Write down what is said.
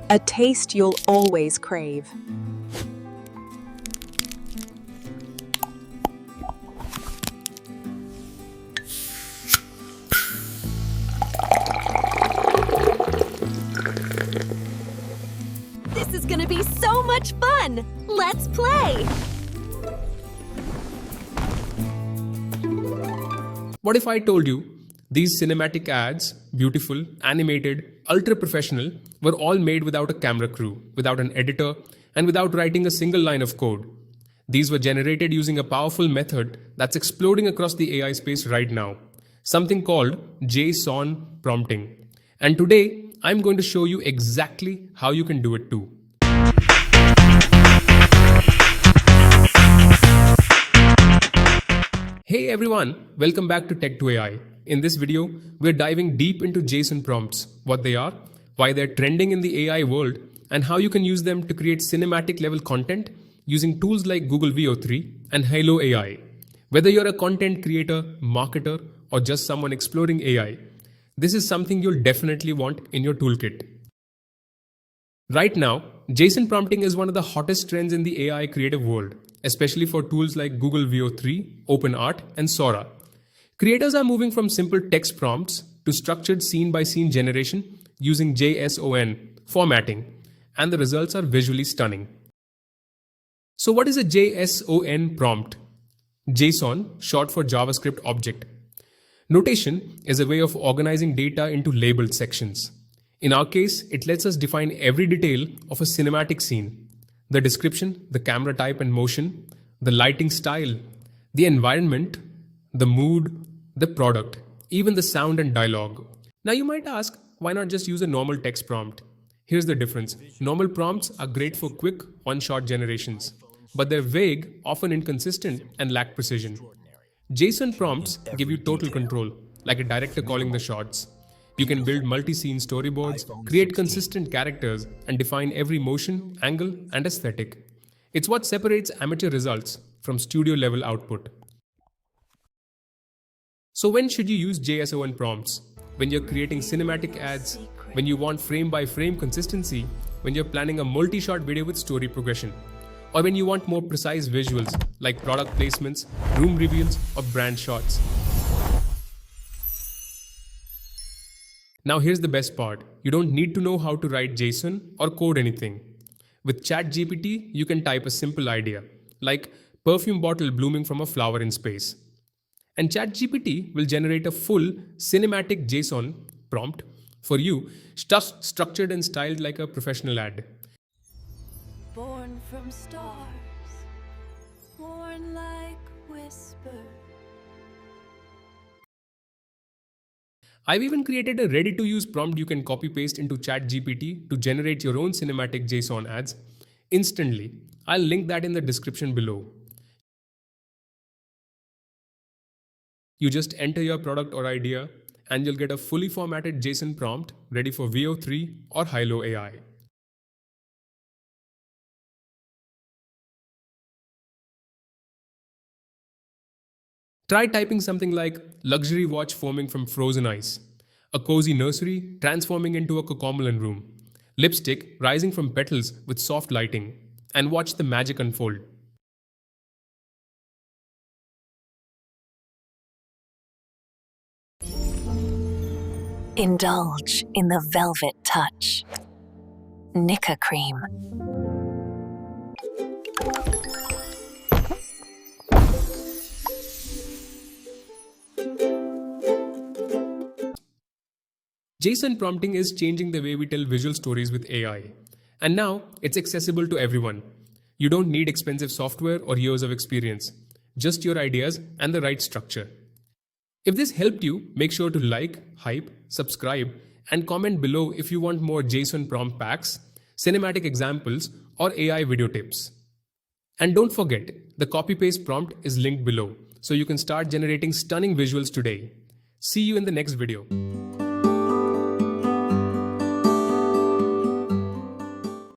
a taste you'll always crave. This is gonna be so much fun! Let's play! What if I told you these cinematic ads, beautiful, animated, ultra-professional, were all made without a camera crew, without an editor, and without writing a single line of code? These were generated using a powerful method that's exploding across the AI space right now, something called JSON prompting. And today, I'm going to show you exactly how you can do it too. Hey everyone, welcome back to Tech to AI. In this video, we're diving deep into JSON prompts, what they are, why they're trending in the AI world, and how you can use them to create cinematic level content using tools like Google Veo 3 and Hailuo AI. Whether you're a content creator, marketer, or just someone exploring AI, this is something you'll definitely want in your toolkit. Right now, JSON prompting is one of the hottest trends in the AI creative world, especially for tools like Google Veo 3, OpenArt, and Sora. Creators are moving from simple text prompts to structured scene-by-scene generation using JSON formatting, and the results are visually stunning. So what is a JSON prompt? JSON, short for JavaScript object. Notation is a way of organizing data into labeled sections. In our case, it lets us define every detail of a cinematic scene. The description, the camera type and motion, the lighting style, the environment, the mood, the product, even the sound and dialogue. Now you might ask, why not just use a normal text prompt? Here's the difference. Normal prompts are great for quick, one-shot generations, but they're vague, often inconsistent, and lack precision. JSON prompts give you total control, like a director calling the shots. You can build multi-scene storyboards, create consistent characters, and define every motion, angle, and aesthetic. It's what separates amateur results from studio-level output. So when should you use JSON prompts? When you're creating cinematic ads, when you want frame-by-frame consistency, when you're planning a multi-shot video with story progression, or when you want more precise visuals like product placements, room reveals, or brand shots. Now here's the best part. You don't need to know how to write JSON or code anything. With ChatGPT, you can type a simple idea, like perfume bottle blooming from a flower in space. And ChatGPT will generate a full cinematic JSON prompt for you, structured and styled like a professional ad. Born from stars, born like whisper. I've even created a ready-to-use prompt you can copy-paste into ChatGPT to generate your own cinematic JSON ads instantly. I'll link that in the description below. You just enter your product or idea, and you'll get a fully formatted JSON prompt ready for Veo 3 or Hailuo AI. Try typing something like luxury watch foaming from frozen ice, a cozy nursery transforming into a Cocomelon room, lipstick rising from petals with soft lighting, and watch the magic unfold. Indulge in the velvet touch. Nika cream. JSON prompting is changing the way we tell visual stories with AI. And now it's accessible to everyone. You don't need expensive software or years of experience, just your ideas and the right structure. If this helped you, make sure to like, hype, subscribe, and comment below if you want more JSON prompt packs, cinematic examples, or AI video tips. And don't forget, the copy-paste prompt is linked below, so you can start generating stunning visuals today. See you in the next video.